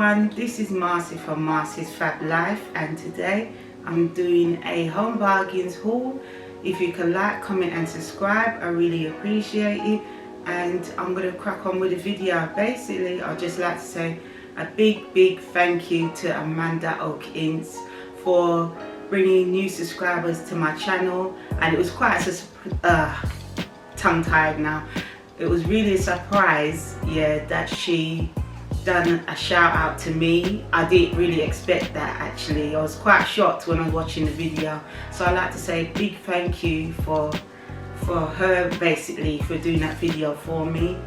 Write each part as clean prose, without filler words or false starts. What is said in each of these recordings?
everyone, this is Marcia from Marcia's Fab Life, and today I'm doing a home bargains haul. If you can like, comment and subscribe, I really appreciate it. And I'm going to crack on with the video. Basically, I'd just like to say a big thank you to Amanda Oakins for bringing new subscribers to my channel. And it was quite tongue-tied now. It was really a surprise, yeah, that she done a shout out to me. I didn't really expect that actually. I was quite shocked when I was watching the video. So I'd like to say a big thank you for her, basically, for doing that video for me.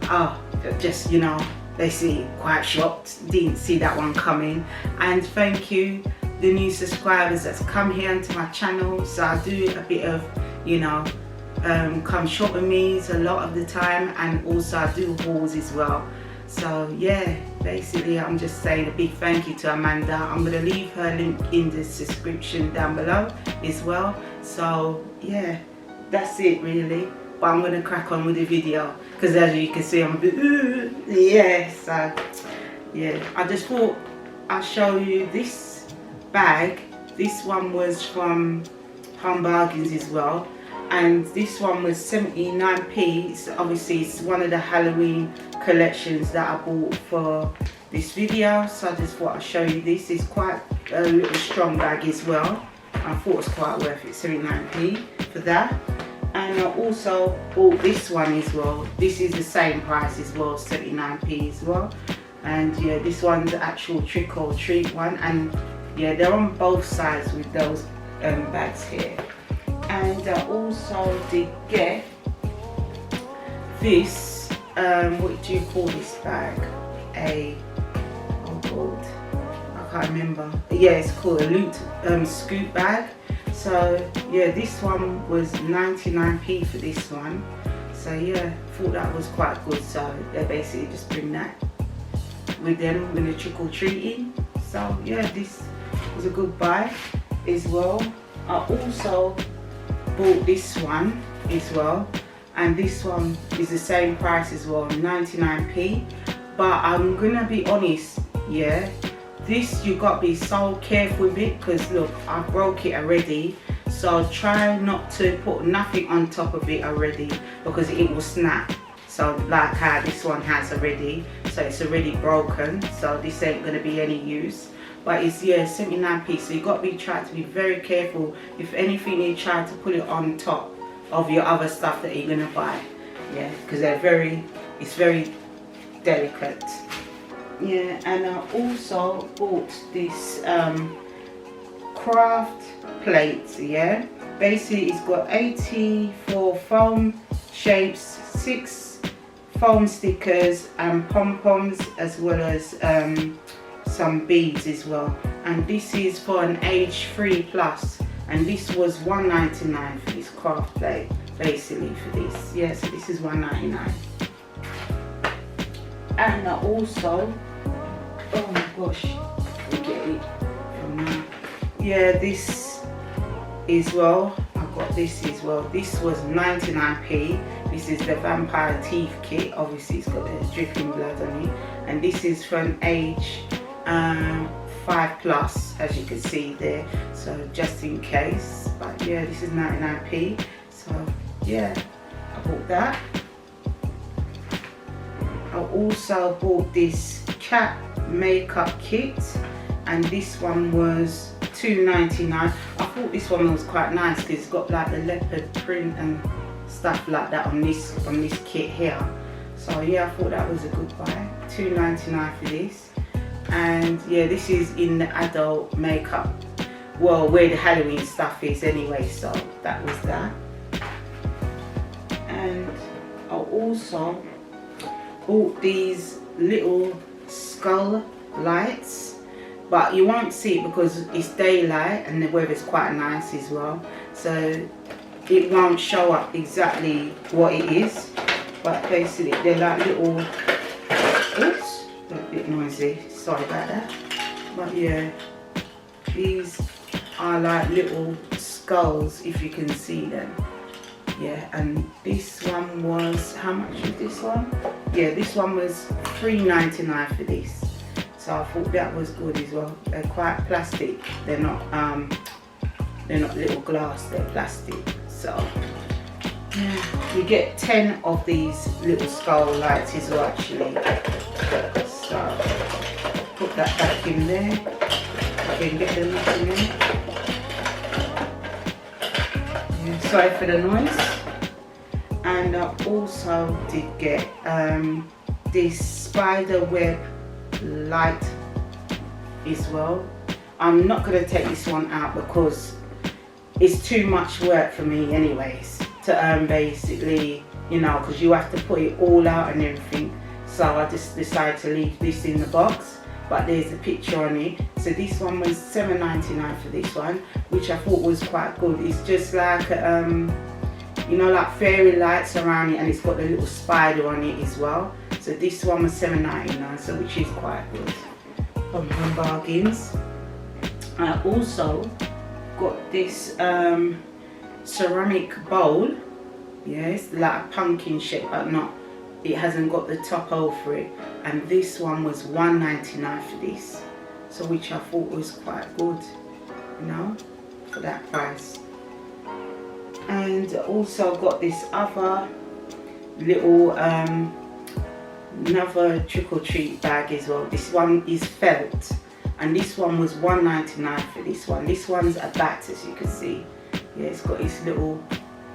Oh, just, you know, basically quite shocked, didn't see that one coming. And thank you the new subscribers that's come here onto my channel. So I do a bit of, you know, come shop with me a lot of the time, and also I do hauls as well. So yeah, basically I'm just saying a big thank you to Amanda. I'm going to leave her link in the description down below as well. So yeah, that's it really. But I'm going to crack on with the video because as you can see I'm a bit yeah, so yeah, I just thought I'll show you this bag. This one was from Home Bargains as well, and this one was 79p. So obviously it's one of the Halloween collections that I bought for this video, so I just thought I'd show you this. It's quite a little strong bag as well. I thought it was quite worth it, 79p for that. And I also bought this one as well. This is the same price as well, 79p as well. And yeah, this one's the actual trick or treat one, and yeah, they're on both sides with those bags here. And I also did get this, what do you call this bag? Oh god, I can't remember. Yeah, it's called a loot scoop bag. So yeah, this one was 99p for this one. So yeah, thought that was quite good. So they basically just bring that with them when they're trick or treating. So yeah, this was a good buy as well. I also bought this one as well, and this one is the same price as well, 99p. But I'm gonna be honest, yeah, this you got to be so careful with it, because look, I broke it already. So try not to put nothing on top of it already, because it will snap. So like how this one has already, so it's already broken, so this ain't gonna be any use. But it's, yeah, 79p, so you got to try to be very careful. If anything, you try to put it on top of your other stuff that you're gonna buy, yeah, because it's very delicate. Yeah, and I also bought this craft plates, yeah. Basically it's got 84 foam shapes, 6 foam stickers and pom-poms, as well as some beads as well. And this is for an age 3+, and this was $1.99 for this craft plate, basically, for this. Yeah, so this is $1.99. And I also, oh my gosh, forget it from now. Yeah, this as well, I got this as well. This was 99p. This is the vampire teeth kit. Obviously it's got the dripping blood on it, and this is for an age 5+, as you can see there, so just in case. But yeah, this is 99p, so yeah, I bought that. I also bought this cat makeup kit, and this one was $2.99. I thought this one was quite nice because it's got like the leopard print and stuff like that on this kit here. So yeah, I thought that was a good buy. $2.99 for this. And yeah, this is in the adult makeup, well, where the Halloween stuff is anyway, so that was that. And I also bought these little skull lights, but you won't see it because it's daylight and the weather's quite nice as well, so it won't show up exactly what it is. But basically they're like little, oops, a bit noisy, sorry about that. But yeah, these are like little skulls, if you can see them. Yeah, and this one was, how much was this one? Yeah, this one was $3.99 for this. so I thought that was good as well. They're quite plastic, they're not little glass, they're plastic. So yeah, you get 10 of these little skull lights as well actually. So put that back in there. Again, get them up in there. Yeah, sorry for the noise. And I also did get this spider web light as well. I'm not going to take this one out because it's too much work for me anyways to basically, you know, because you have to put it all out and everything. So I just decided to leave this in the box, but there's a picture on it. So this one was $7.99 for this one, which I thought was quite good. It's just like you know, like fairy lights around it, and it's got the little spider on it as well. So this one was $7.99, so which is quite good. From bargains. I also got this ceramic bowl. Yeah, it's like a pumpkin shape, but not, it hasn't got the top over it. And this one was $1.99 for this. So which I thought was quite good, you know, for that price. And also got this other little another trick or treat bag as well. This one is felt, and this one was $1.99 for this one. This one's a bat, as you can see. Yeah, it's got its little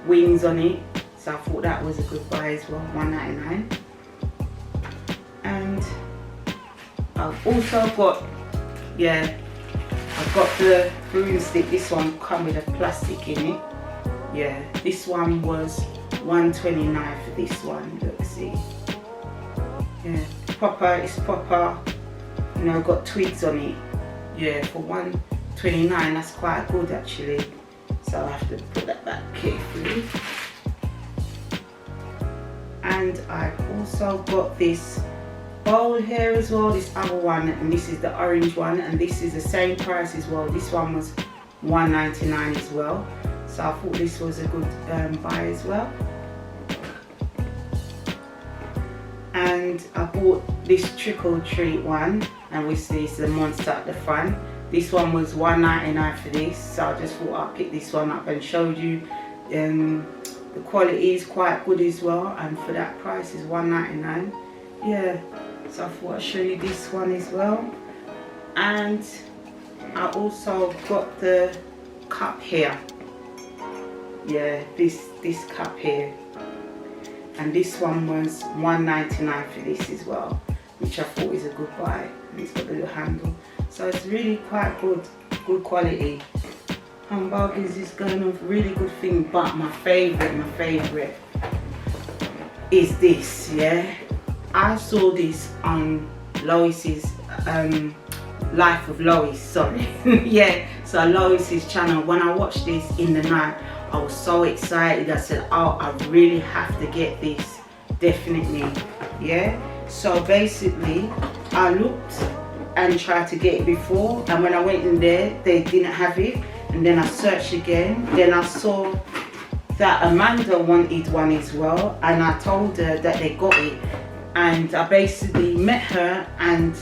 wings on it, so I thought that was a good buy as well, $1.99. And I've also got, yeah, I've got the broomstick. This one come with a plastic in it. Yeah, this one was $1.29 for this one. Look, see. Yeah, proper. It's proper. You know, got twigs on it. Yeah, for $1.29, that's quite good actually. So I have to put that back carefully. And I also got this bowl here as well. This other one, and this is the orange one, and this is the same price as well. This one was $1.99 as well. So I thought this was a good buy as well. And I bought this trick or treat one, and we see it's the monster at the front. This one was $1.99 for this, so I just thought I'd pick this one up and showed you. The quality is quite good as well, and for that price is $1.99. Yeah, so I thought I'd show you this one as well. And I also got the cup here. Yeah, this cup here, and this one was $1.99 for this as well, which I thought is a good buy. And it's got the little handle, so it's really quite good quality. And bargains is going on really good thing. But my favorite is this. Yeah, I saw this on Lois's Life of Lois, sorry. Yeah, so Lois's channel. When I watched this in the night, I was so excited. I said, oh, I really have to get this, definitely. Yeah, so basically I looked and tried to get it before, and when I went in there they didn't have it, and then I searched again. Then I saw that Amanda wanted one as well, and I told her that they got it, and I basically met her and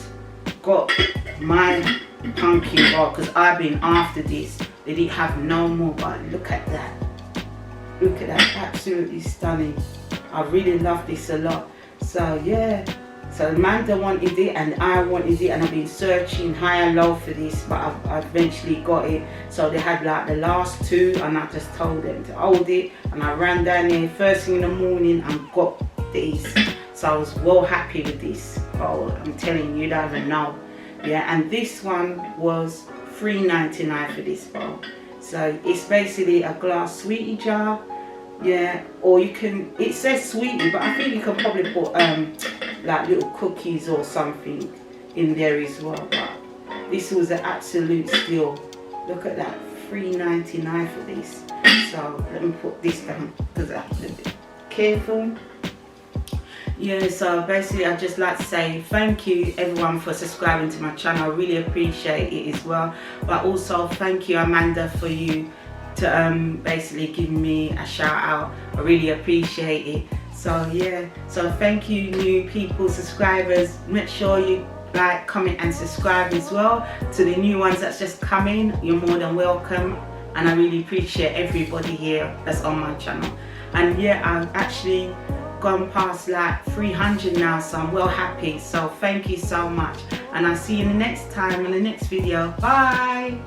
got my pumpkin bar because I've been after this. They didn't have no more, but look at that. Look at that, absolutely stunning. I really love this a lot. So yeah, so Amanda wanted it and I wanted it, and I've been searching high and low for this, but I eventually got it. So they had like the last two, and I just told them to hold it, and I ran down there first thing in the morning and got these. So I was well happy with this bowl. I'm telling you, you don't even know. Yeah, and this one was $3.99 for this bowl. So it's basically a glass sweetie jar. Yeah, or you can, it says sweetie, but I think you can probably put like little cookies or something in there as well. But this was an absolute steal. Look at that, $3.99 for this. So let me put this down because I have to be careful. Yeah, so basically I'd just like to say thank you everyone for subscribing to my channel. I really appreciate it as well. But also thank you Amanda for you to basically give me a shout out. I really appreciate it. So yeah, so thank you new people, subscribers. Make sure you like, comment and subscribe as well. To the new ones that's just coming, you're more than welcome, and I really appreciate everybody here that's on my channel. And yeah, I've actually gone past like 300 now, so I'm well happy. So thank you so much, and I'll see you in the next time in the next video. Bye.